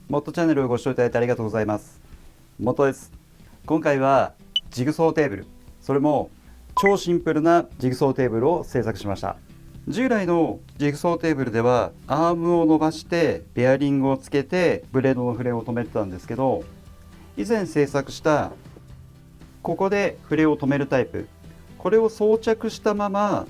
モットチャンネルをご視聴いただいてありがとうございます。モットです。今回はジグソーテーブル、それも超シンプルなジグソーテーブルを制作しました。従来のジグソーテーブルではアームを伸ばしてベアリングをつけてブレードのフレを止めてたんですけど、以前制作したここでフレを止めるタイプ、これを装着したまま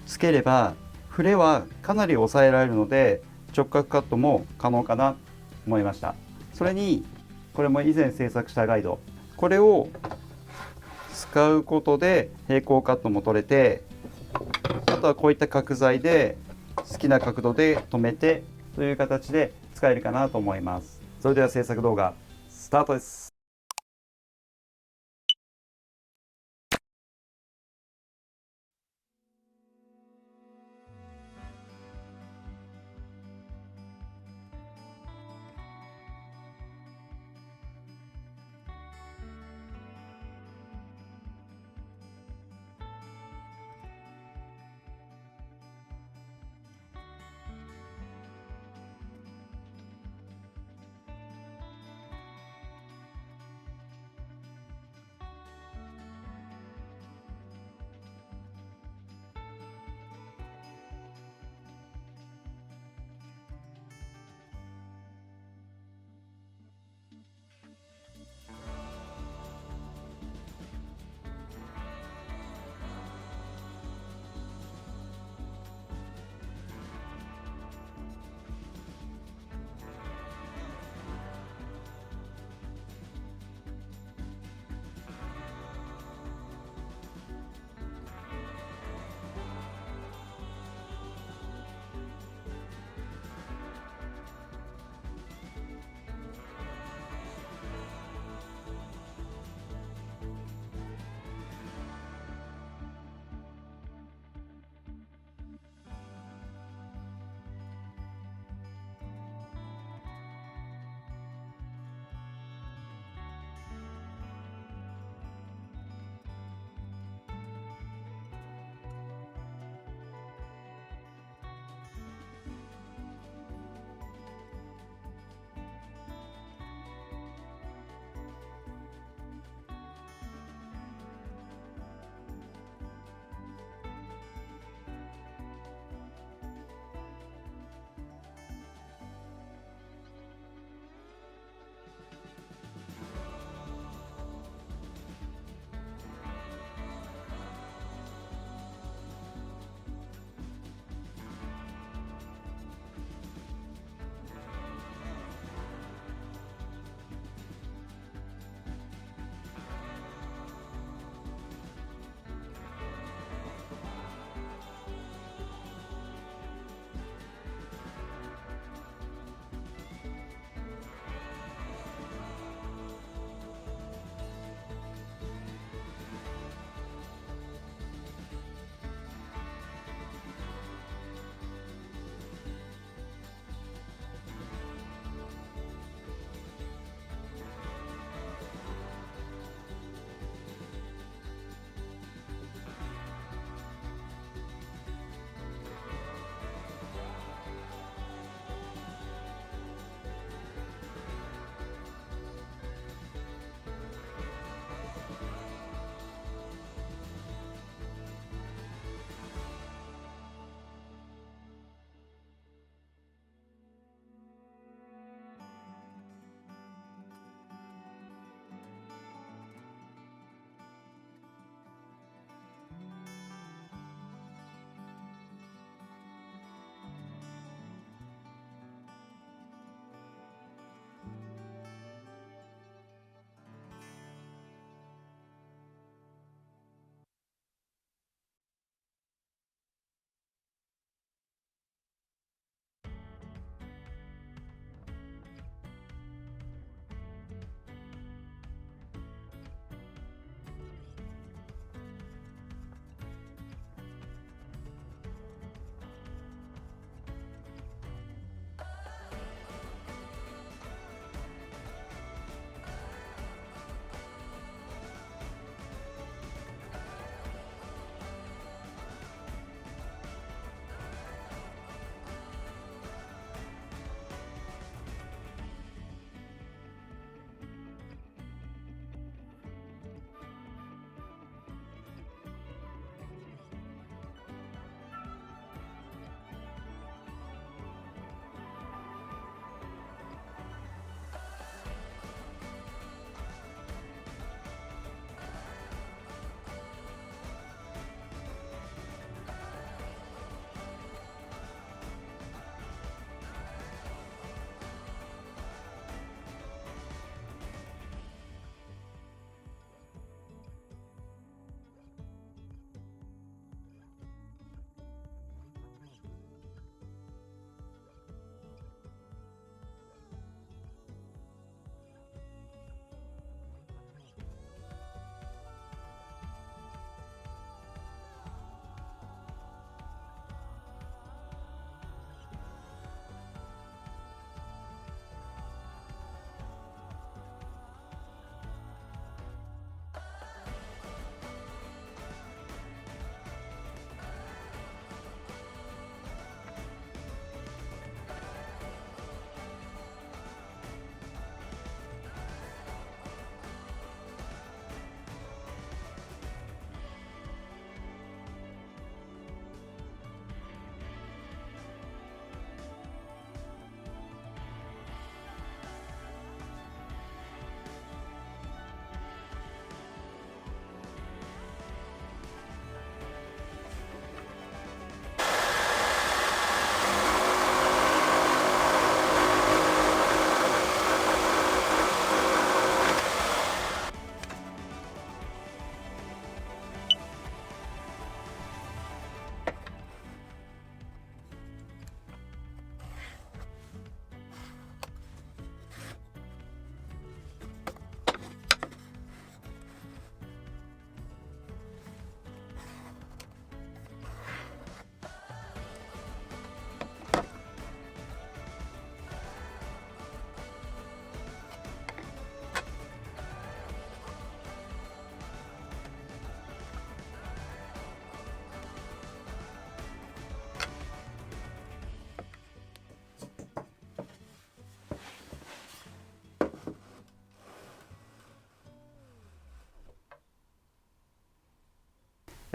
つければフレはかなり抑えられるので直角カットも可能かなと思いました。それにこれも以前制作したガイド、これを使うことで平行カットも取れて、あとはこういった角材で好きな角度で止めてという形で使えるかなと思います。それでは制作動画スタートです。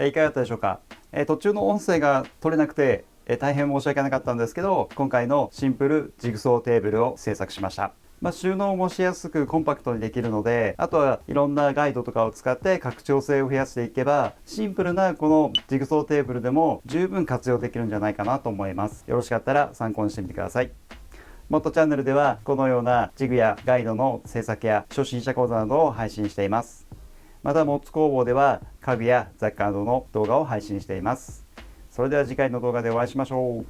いかがだったでしょうか。途中の音声が取れなくて、大変申し訳なかったんですけど、今回のシンプルジグソーテーブルを制作しました。収納もしやすくコンパクトにできるので、あとはいろんなガイドとかを使って拡張性を増やしていけば、シンプルなこのジグソーテーブルでも十分活用できるんじゃないかなと思います。よろしかったら参考にしてみてください。もっとチャンネルではこのようなジグやガイドの制作や初心者講座などを配信しています。またモッツ工房では家具や雑貨などの動画を配信しています。それでは次回の動画でお会いしましょう。